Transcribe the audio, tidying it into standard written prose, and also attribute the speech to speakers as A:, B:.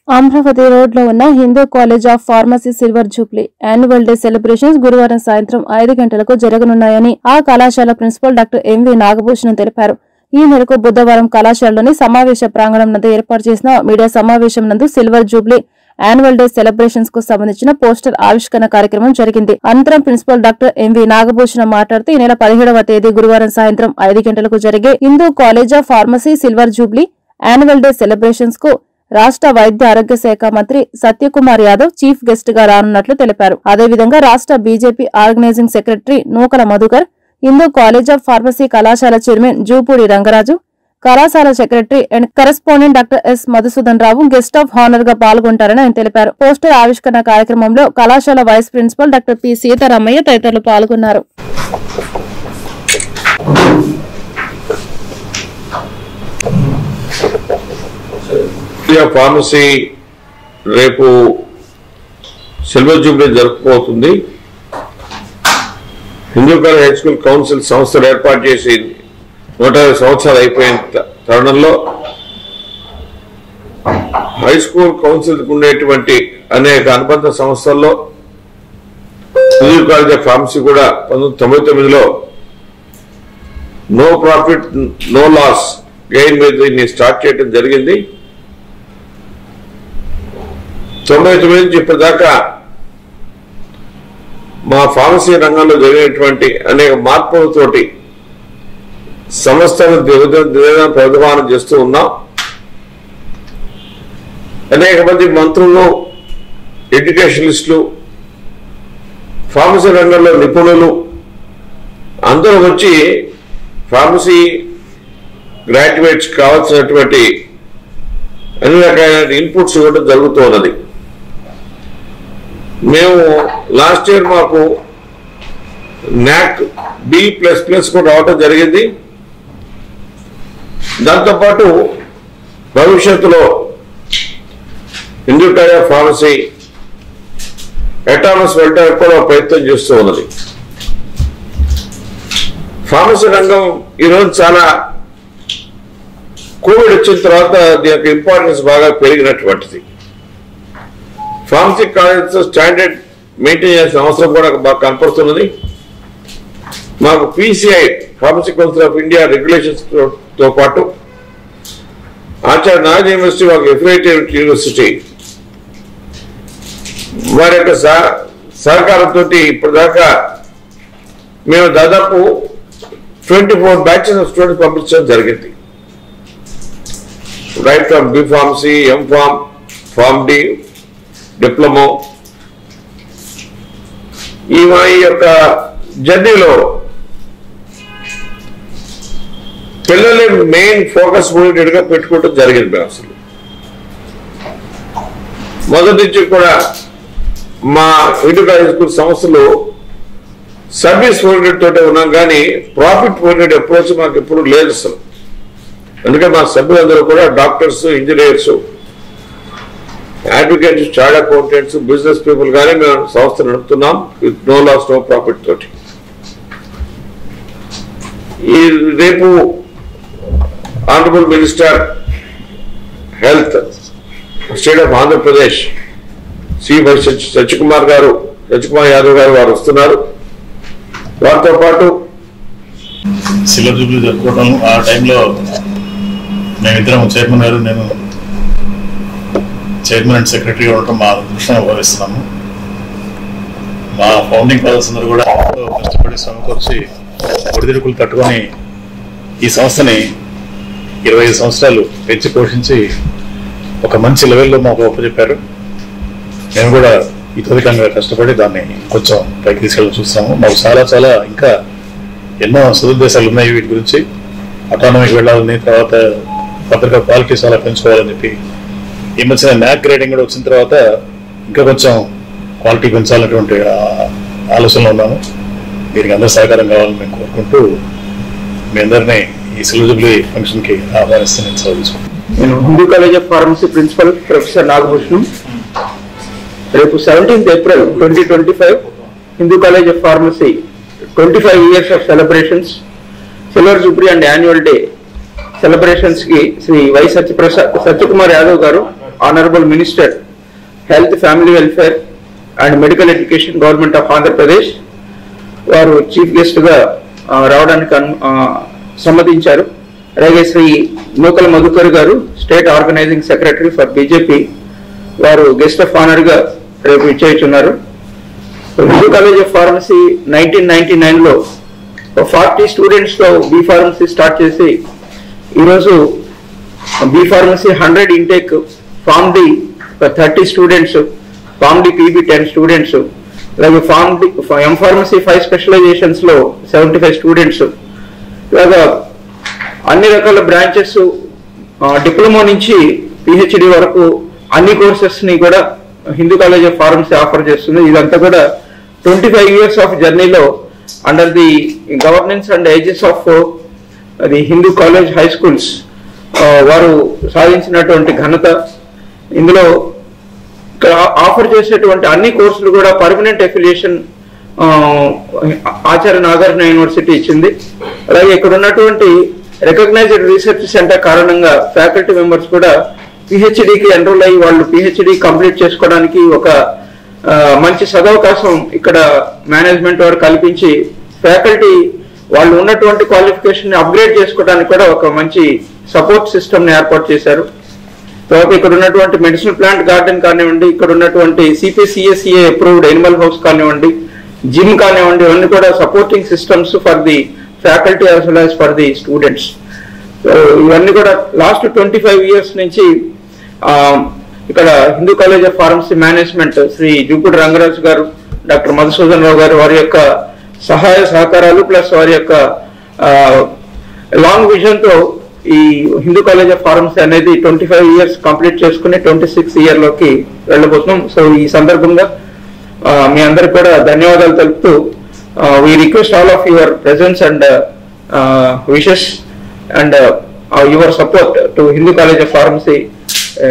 A: అమరావతి రోడ్లో ఉన్న Hindu college of pharmacy silver Jubilee annual day celebrations గురువారం సాయంత్రం 5 గంటలకు జరగనున్నాయని ఆ కళాశాల ప్రిన్సిపల్ డాక్టర్ ఎంవి నాగభూషణం తెలిపారు. ఈ మేరకు బుధవారం కళాశాలలోని సమావేశ ప్రాంగణం నందు ఏర్పాటు చేసిన మీడియా సమావేశం నందు silver Jubilee annual day celebrations కు సంబంధించిన పోస్టర్ ఆవిష్కరణ కార్యక్రమం జరిగింది. అనంతరం ప్రిన్సిపల్ డాక్టర్ ఎంవి నాగభూషణం మాట్లాడుతూ ఈ నెల 17వ తేదీ గురువారం సాయంత్రం 5 గంటలకు జరిగే Hindu college of pharmacy silver Jubilee annual day celebrations కు రాష్ట్ర వైద్య ఆరోగ్య శాఖ మంత్రి సత్యకుమార్ యాదవ్ చీఫ్ గెస్ట్ గా రానున్నట్లు తెలిపారు. అదేవిధంగా రాష్ట్ర BJP organizing secretary Nukala Madhukar, Hindu college of pharmacy కళాశాల చైర్మన్ జూపూడి రంగరాజు, కళాశాల secretary and correspondent doctor S Madhusudan Rao guest of honour గా పాల్గొంటారని ఆయన తెలిపారు. పోస్టర్ ఆవిష్కరణ కార్యక్రమంలో కళాశాల vice principal doctor P Sitaramayya తదితరులు పాల్గొన్నారు.
B: ఫార్మసీ రేపు సిల్వర్ జూబ్లీ జరుపుకోబోతుంది. Hindu college high school council సంస్థలు ఏర్పాటు చేసి 150 సంవత్సరాలు అయిపోయిన తరుణంలో హై స్కూల్ కౌన్సిల్ ఉండేటువంటి అనేక అనుబంధ సంస్థల్లో హిందూ కాలేజ్ ఆఫ్ ఫార్మసీ కూడా 1999లో no profit no loss gain మీద దీన్ని స్టార్ట్ చేయడం జరిగింది. 99 నుంచి ఇప్పటిదాకా మా ఫార్మసీ రంగంలో జరిగినటువంటి అనేక మార్పులతోటి సంస్థను ప్రతిపాదన చేస్తూ ఉన్నాం. అనేక మంది మంత్రులు, ఎడ్యుకేషనిస్టులు, ఫార్మసీ రంగంలో నిపుణులు అందరూ వచ్చి ఫార్మసీ గ్రాడ్యుయేట్స్ కావాల్సినటువంటి అన్ని రకాల ఇన్పుట్స్ ఇవ్వడం జరుగుతూ ఉన్నది. మేము లాస్ట్ ఇయర్ మాకు NAC B++ కూడా రావడం జరిగింది. దాంతోపాటు భవిష్యత్తులో Hindu college of pharmacy autonomous వెళ్ళడానికి కూడా ప్రయత్నం చేస్తూ ఉన్నది. ఫార్మసీ రంగం ఈరోజు చాలా కోవిడ్ వచ్చిన తర్వాత దీని యొక్క ఇంపార్టెన్స్ బాగా పెరిగినటువంటిది. ఫార్మసీ కాలేజ్ స్టాండర్డ్ మెయింటైన్ చేయాల్సిన అవసరం కూడా బాగా కనపడుతున్నది. మాకు PCI pharmacy council of India regulations తో పాటు ఆచార్య నారాయణ యూనివర్సిటీ మాకు ఎఫిలియేటెడ్ యూనివర్సిటీ వారి యొక్క సహకారంతో ఇప్పటిదాకా మేము దాదాపు 24 బ్యాచెస్ ఆఫ్ స్టూడెంట్స్ పంపించడం జరిగింది. Right from B Pharmacy, M Pharm, Pharm D, diploma. ఈ యొక్క జర్నీలో పిల్లల్ని మెయిన్ ఫోకస్ ఓరియంటెడ్ గా పెట్టుకోవడం జరిగింది. అసలు మొదటి నుంచి కూడా మా హిందూ కాలేజ్ స్కూల్ సంస్థలు సర్వీస్ ఓరియంటెడ్ తోటే ఉన్నాం, కానీ ప్రాఫిట్ ఓరియంటెడ్ అప్రోచ్ మాకు ఎప్పుడు లేదు అసలు. అందుకే మా సభ్యులందరూ కూడా doctors, engineers, advocates, chartered accountants, business people గానే మేము సంస్థ నడుపుతున్నాం with no loss no profit తోటి. ఈ రేపు honourable minister health state of Andhra Pradesh Shri Satyakumar Yadav garu వారు వస్తున్నారు. వారితో పాటు
C: సిల్వర్ జూబ్లీ జరుపుకోవడం ఆ టైంలో మేమిద్దరం చైర్మన్ గారు, నేను చైర్మన్ అండ్ సెక్రటరీగా ఉండటం మా దృష్టిని భావిస్తున్నాము. మా ఫౌండింగ్ ఫాదర్స్ అందరూ కూడా కష్టపడి సమకూర్చి ఒడిదుడుకులు తట్టుకొని ఈ సంస్థని 25 సంవత్సరాలు పెంచి పోషించి ఒక మంచి లెవెల్లో మాకు అప్పచెప్పారు. మేము కూడా ఇతోధికంగా కష్టపడి దాన్ని కొంచెం పైకి తీసుకెళ్ళి చూస్తాము. మాకు చాలా ఇంకా ఎన్నో సదుద్దేశాలు ఉన్నాయి వీటి గురించి. అటానమీకి వెళ్ళాలని, తర్వాత పత్రికా క్వాలిటీ చాలా పెంచుకోవాలని చెప్పి ఈ మధ్యన NAC గ్రేడింగ్ కూడా వచ్చిన తర్వాత ఇంకా కొంచెం క్వాలిటీ పెంచాలనేటువంటి ఆలోచనలో ఉన్నాము. దీనికి అందరూ సహకారం కావాలని మేము కోరుకుంటూ మీ అందరినీ ఈ సిల్వర్ జూబ్లీ ఫంక్షన్ కి ఆహ్వానిస్తున్నాను. చదువుకుంటాను.
D: నేను Hindu college of pharmacy principal professor Nagabhushanam. రేపు 17th April 2025 Hindu college of pharmacy 25 years of celebrations, silver jubilee and annual day celebrations కి శ్రీ వై సత్యకుమార్ యాదవ్ గారు Honorable Minister, Health, Family Welfare and Medical Education, Government of Andhra Pradesh, వారు chief guest గా రావడానికి సమ్మతించారు. అలాగే Shri Nukala Madhukar garu, state organizing secretary for BJP, వారు guest of honour గా రేపు ఇచ్చేస్తున్నారు. హిందూ కాలేజ్ ఆఫ్ ఫార్మసీ 1999లో 40 స్టూడెంట్స్ తో బీ ఫార్మసీ స్టార్ట్ చేసి ఈరోజు B pharmacy 100 intake, Pharm D 30 students, Pharm D PB 10 students, అలాగే ఎం ఫార్మసీ 5 స్పెషలైజేషన్స్ లో 75 స్టూడెంట్స్, ఇలాగా అన్ని రకాల బ్రాంచెస్ డిప్లొమా నుంచి పిహెచ్డి వరకు అన్ని కోర్సెస్ ని కూడా Hindu college of pharmacy offer చేస్తుంది. ఇదంతా కూడా 25 years ఆఫ్ జర్నీలో under the governance and ages of the Hindu college high schools వారు సాధించినటువంటి ఘనత. ఇందులో ఇక్కడ ఆఫర్ చేసేటువంటి అన్ని కోర్సులు కూడా permanent affiliation Acharya Nagarjuna university ఇచ్చింది. అలాగే ఇక్కడ ఉన్నటువంటి రికగ్నైజ్డ్ రీసెర్చ్ సెంటర్ కారణంగా ఫ్యాకల్టీ మెంబర్స్ కూడా పిహెచ్డికి ఎన్రోల్ అయ్యి వాళ్ళు పిహెచ్డి కంప్లీట్ చేసుకోవడానికి ఒక మంచి సదవకాశం ఇక్కడ మేనేజ్మెంట్ వారు కల్పించి ఫ్యాకల్టీ వాళ్ళు ఉన్నటువంటి క్వాలిఫికేషన్ ని అప్గ్రేడ్ చేసుకోవడానికి కూడా ఒక మంచి సపోర్ట్ సిస్టమ్ ని ఏర్పాటు చేశారు. తర్వాత ఇక్కడ ఉన్నటువంటి మెడిసినల్ ప్లాంట్ గార్డెన్ కానివ్వండి, ఇక్కడ ఉన్నటువంటి సిపిసిఎస్ఈఏ అప్రూవ్డ్ ఎనిమల్ హౌస్ కానివ్వండి, జిమ్ కానివ్వండి, ఇవన్నీ కూడా supporting systems for the faculty as well as for the students. ఇవన్నీ కూడా లాస్ట్ 25 years నుంచి ఇక్కడ Hindu college of pharmacy management Shri Jupudi Rangaraju గారు, డాక్టర్ మధుసూదన్ రావు గారు వారి యొక్క సహాయ సహకారాలు ప్లస్ వారి యొక్క లాంగ్ విజన్ తో ఈ హిందూ కాలేజ్ ఆఫ్ ఫార్మసీ అనేది 25 years కంప్లీట్ చేసుకుని 26th year లోకి వెళ్ళబోతున్నాం. సో ఈ సందర్భంగా మీ అందరికి కూడా ధన్యవాదాలు తెలుపుతూ we request all of your presence and wishes and your support to Hindu College of Pharmacy